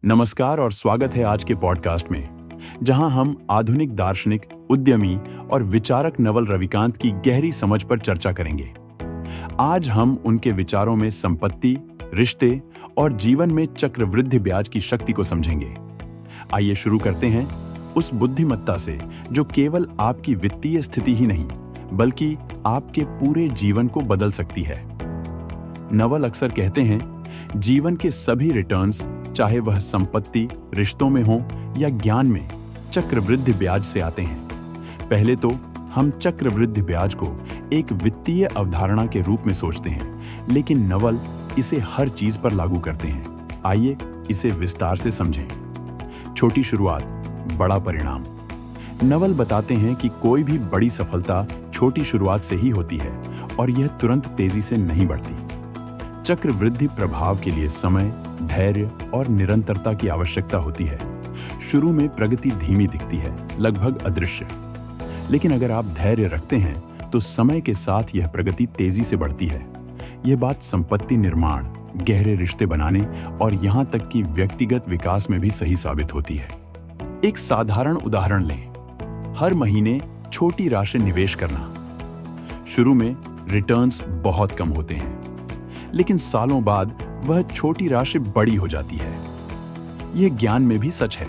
नमस्कार और स्वागत है आज के पॉडकास्ट में, जहां हम आधुनिक दार्शनिक, उद्यमी और विचारक नवल रविकांत की गहरी समझ पर चर्चा करेंगे। आज हम उनके विचारों में संपत्ति, रिश्ते और जीवन में चक्रवृद्धि ब्याज की शक्ति को समझेंगे। आइए शुरू करते हैं उस बुद्धिमत्ता से जो केवल आपकी वित्तीय स्थिति ही नहीं, बल्कि आपके पूरे जीवन को बदल सकती है। नवल अक्सर कहते हैं, जीवन के सभी रिटर्न्स, चाहे वह संपत्ति, रिश्तों में हो या ज्ञान में, चक्रवृद्धि ब्याज से आते हैं। पहले तो हम चक्रवृद्धि ब्याज को एक वित्तीय अवधारणा के रूप में सोचते हैं, लेकिन नवल इसे हर चीज पर लागू करते हैं। आइए इसे विस्तार से समझें। छोटी शुरुआत, बड़ा परिणाम। नवल बताते हैं कि कोई भी बड़ी सफलता छोटी शुरुआत से ही होती है और यह तुरंत तेजी से नहीं बढ़ती। चक्रवृद्धि प्रभाव के लिए समय, धैर्य और निरंतरता की आवश्यकता होती है। शुरू में प्रगति धीमी दिखती है, लगभग अदृश्य, लेकिन अगर आप धैर्य रखते हैं तो समय के साथ यह प्रगति तेजी से बढ़ती है। यह बात संपत्ति निर्माण, गहरे रिश्ते बनाने और यहां तक कि व्यक्तिगत विकास में भी सही साबित होती है। एक साधारण उदाहरण लें। हर महीने छोटी राशि निवेश करना। शुरू में रिटर्न्स बहुत कम होते हैं, लेकिन सालों बाद वह छोटी राशि बड़ी हो जाती है। यह ज्ञान में भी सच है।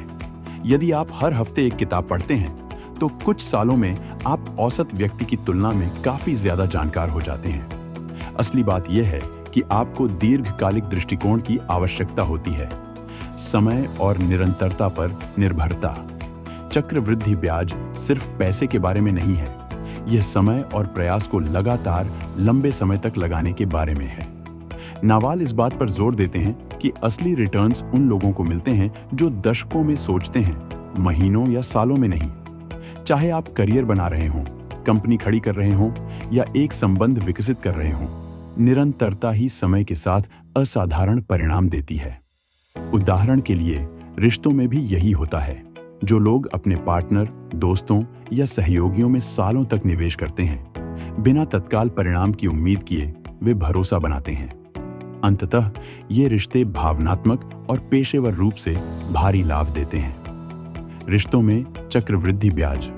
यदि आप हर हफ्ते एक किताब पढ़ते हैं तो कुछ सालों में आप औसत व्यक्ति की तुलना में काफी ज्यादा जानकार हो जाते हैं। असली बात यह है कि आपको दीर्घकालिक दृष्टिकोण की आवश्यकता होती है, समय और निरंतरता पर निर्भरता। चक्रवृद्धि ब्याज सिर्फ पैसे के बारे में नहीं है, यह समय और प्रयास को लगातार लंबे समय तक लगाने के बारे में है। नावाल इस बात पर जोर देते हैं कि असली रिटर्न्स उन लोगों को मिलते हैं जो दशकों में सोचते हैं, महीनों या सालों में नहीं। चाहे आप करियर बना रहे हों, कंपनी खड़ी कर रहे हों या एक संबंध विकसित कर रहे हों, निरंतरता ही समय के साथ असाधारण परिणाम देती है। उदाहरण के लिए रिश्तों में भी यही होता है। जो लोग अपने पार्टनर, दोस्तों या सहयोगियों में सालों तक निवेश करते हैं, बिना तत्काल परिणाम की उम्मीद किए वे भरोसा बनाते हैं। अंततः ये रिश्ते भावनात्मक और पेशेवर रूप से भारी लाभ देते हैं। रिश्तों में चक्रवृद्धि ब्याज।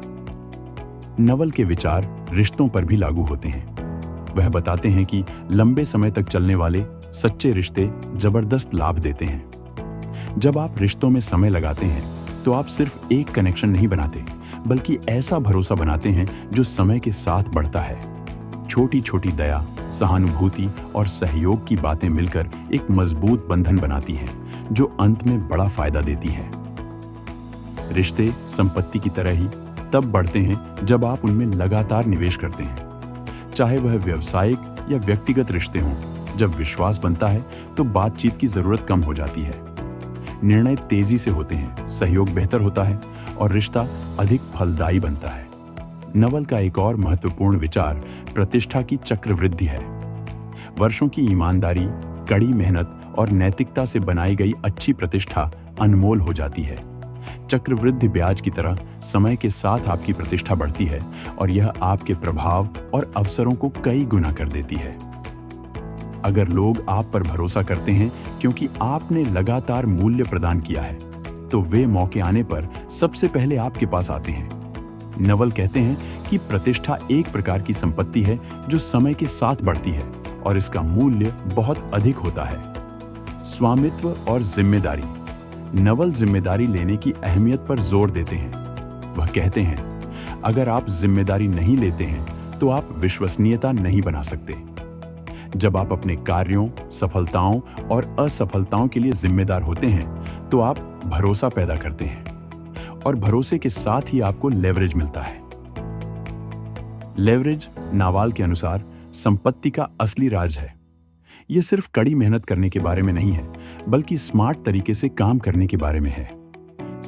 नवल के विचार रिश्तों पर भी लागू होते हैं। वह बताते हैं कि लंबे समय तक चलने वाले सच्चे रिश्ते जबरदस्त लाभ देते हैं। जब आप रिश्तों में समय लगाते हैं तो आप सिर्फ एक कनेक्शन नहीं बनाते, बल्कि ऐसा भरोसा बनाते हैं जो समय के साथ बढ़ता है। छोटी छोटी दया, सहानुभूति और सहयोग की बातें मिलकर एक मजबूत बंधन बनाती हैं, जो अंत में बड़ा फायदा देती है। रिश्ते संपत्ति की तरह ही तब बढ़ते हैं जब आप उनमें लगातार निवेश करते हैं। चाहे वह व्यावसायिक या व्यक्तिगत रिश्ते हों, जब विश्वास बनता है तो बातचीत की जरूरत कम हो जाती है। निर्णय तेजी से होते हैं, सहयोग बेहतर होता है और रिश्ता अधिक फलदायी बनता है। नवल का एक और महत्वपूर्ण विचार प्रतिष्ठा की चक्रवृद्धि है। वर्षों की ईमानदारी, कड़ी मेहनत और नैतिकता से बनाई गई अच्छी प्रतिष्ठा अनमोल हो जाती है। चक्रवृद्धि ब्याज की तरह समय के साथ आपकी प्रतिष्ठा बढ़ती है और यह आपके प्रभाव और अवसरों को कई गुना कर देती है। अगर लोग आप पर भरोसा करते हैं क्योंकि आपने लगातार मूल्य प्रदान किया है, तो वे मौके आने पर सबसे पहले आपके पास आते हैं। नवल कहते हैं कि प्रतिष्ठा एक प्रकार की संपत्ति है जो समय के साथ बढ़ती है और इसका मूल्य बहुत अधिक होता है। स्वामित्व और जिम्मेदारी। नवल जिम्मेदारी लेने की अहमियत पर जोर देते हैं। वह कहते हैं, अगर आप जिम्मेदारी नहीं लेते हैं तो आप विश्वसनीयता नहीं बना सकते। जब आप अपने कार्यों, सफलताओं और असफलताओं के लिए जिम्मेदार होते हैं तो आप भरोसा पैदा करते हैं और भरोसे के साथ ही आपको लेवरेज मिलता है। लेवरेज नावाल के अनुसार संपत्ति का असली राज है। यह सिर्फ कड़ी मेहनत करने के बारे में नहीं है, बल्कि स्मार्ट तरीके से काम करने के बारे में है।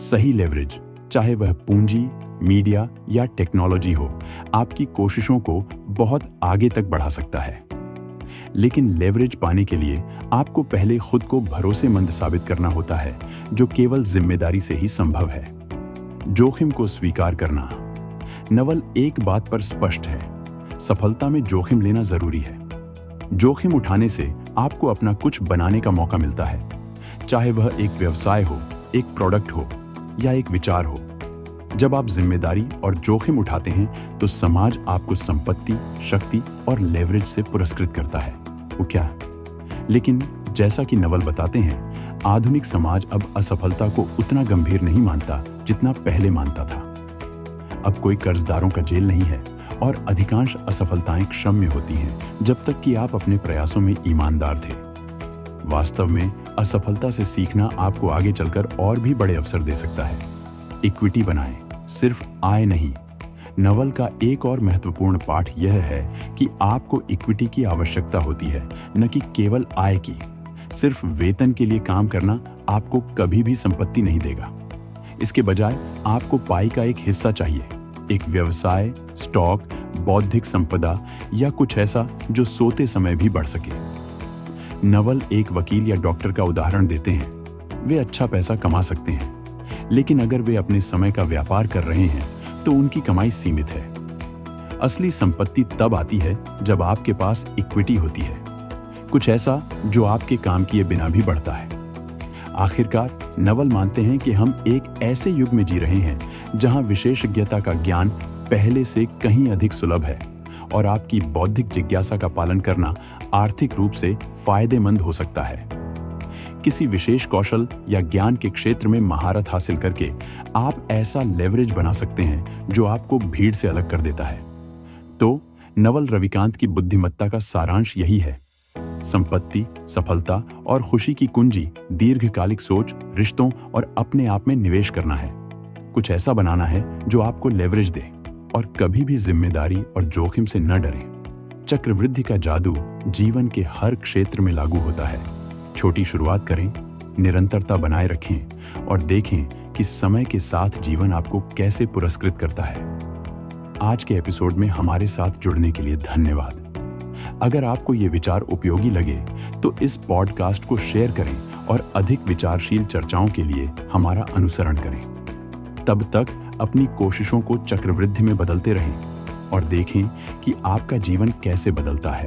सही लेवरेज, चाहे वह पूंजी, मीडिया या टेक्नोलॉजी हो, आपकी कोशिशों को बहुत आगे तक बढ़ा सकता है। लेकिन लेवरेज पाने के लिए आपको पहले खुद को भरोसेमंद साबित करना होता है, जो केवल जिम्मेदारी से ही संभव है। जोखिम को स्वीकार करना। नवल एक बात पर स्पष्ट है, सफलता में जोखिम लेना जरूरी है। जोखिम उठाने से आपको अपना कुछ बनाने का मौका मिलता है। चाहे वह एक व्यवसाय हो, एक प्रोडक्ट हो या एक विचार हो। जब आप जिम्मेदारी और जोखिम उठाते हैं तो समाज आपको संपत्ति, शक्ति और लेवरेज से पुरस्कृत करता है। वो क्या? लेकिन जैसा कि नवल बताते हैं, आधुनिक समाज अब असफलता को उतना गंभीर नहीं मानता जितना पहले मानता था। अब कोई कर्जदारों का जेल नहीं है और अधिकांश असफलताएं क्षम्य होती हैं जब तक कि आप अपने प्रयासों में ईमानदार थे। वास्तव में असफलता से सीखना आपको आगे चलकर और भी बड़े अवसर दे सकता है। इक्विटी बनाएं, सिर्फ आय नहीं। नवल का एक और महत्वपूर्ण पाठ यह है कि आपको इक्विटी की आवश्यकता होती है, न कि केवल आय की। सिर्फ वेतन के लिए काम करना आपको कभी भी संपत्ति नहीं देगा। इसके बजाय आपको पाई का एक हिस्सा चाहिए, एक व्यवसाय, स्टॉक, बौद्धिक संपदा या कुछ ऐसा जो सोते समय भी बढ़ सके। नवल एक वकील या डॉक्टर का उदाहरण देते हैं। वे अच्छा पैसा कमा सकते हैं, लेकिन अगर वे अपने समय का व्यापार कर रहे हैं तो उनकी कमाई सीमित है। असली संपत्ति तब आती है जब आपके पास इक्विटी होती है, कुछ ऐसा जो आपके काम किए बिना भी बढ़ता है। आखिरकार नवल मानते हैं कि हम एक ऐसे युग में जी रहे हैं जहां विशेषज्ञता का ज्ञान पहले से कहीं अधिक सुलभ है और आपकी बौद्धिक जिज्ञासा का पालन करना आर्थिक रूप से फायदेमंद हो सकता है। किसी विशेष कौशल या ज्ञान के क्षेत्र में महारत हासिल करके आप ऐसा लेवरेज बना सकते हैं जो आपको भीड़ से अलग कर देता है। तो नवल रविकांत की बुद्धिमत्ता का सारांश यही है। संपत्ति, सफलता और खुशी की कुंजी दीर्घकालिक सोच, रिश्तों और अपने आप में निवेश करना है। कुछ ऐसा बनाना है जो आपको लेवरेज दे और कभी भी जिम्मेदारी और जोखिम से न डरे। चक्रवृद्धि का जादू जीवन के हर क्षेत्र में लागू होता है। छोटी शुरुआत करें, निरंतरता बनाए रखें और देखें कि समय के साथ जीवन आपको कैसे पुरस्कृत करता है। आज के एपिसोड में हमारे साथ जुड़ने के लिए धन्यवाद। अगर आपको ये विचार उपयोगी लगे तो इस पॉडकास्ट को शेयर करें और अधिक विचारशील चर्चाओं के लिए हमारा अनुसरण करें। तब तक अपनी कोशिशों को चक्रवृद्धि में बदलते रहें और देखें कि आपका जीवन कैसे बदलता है।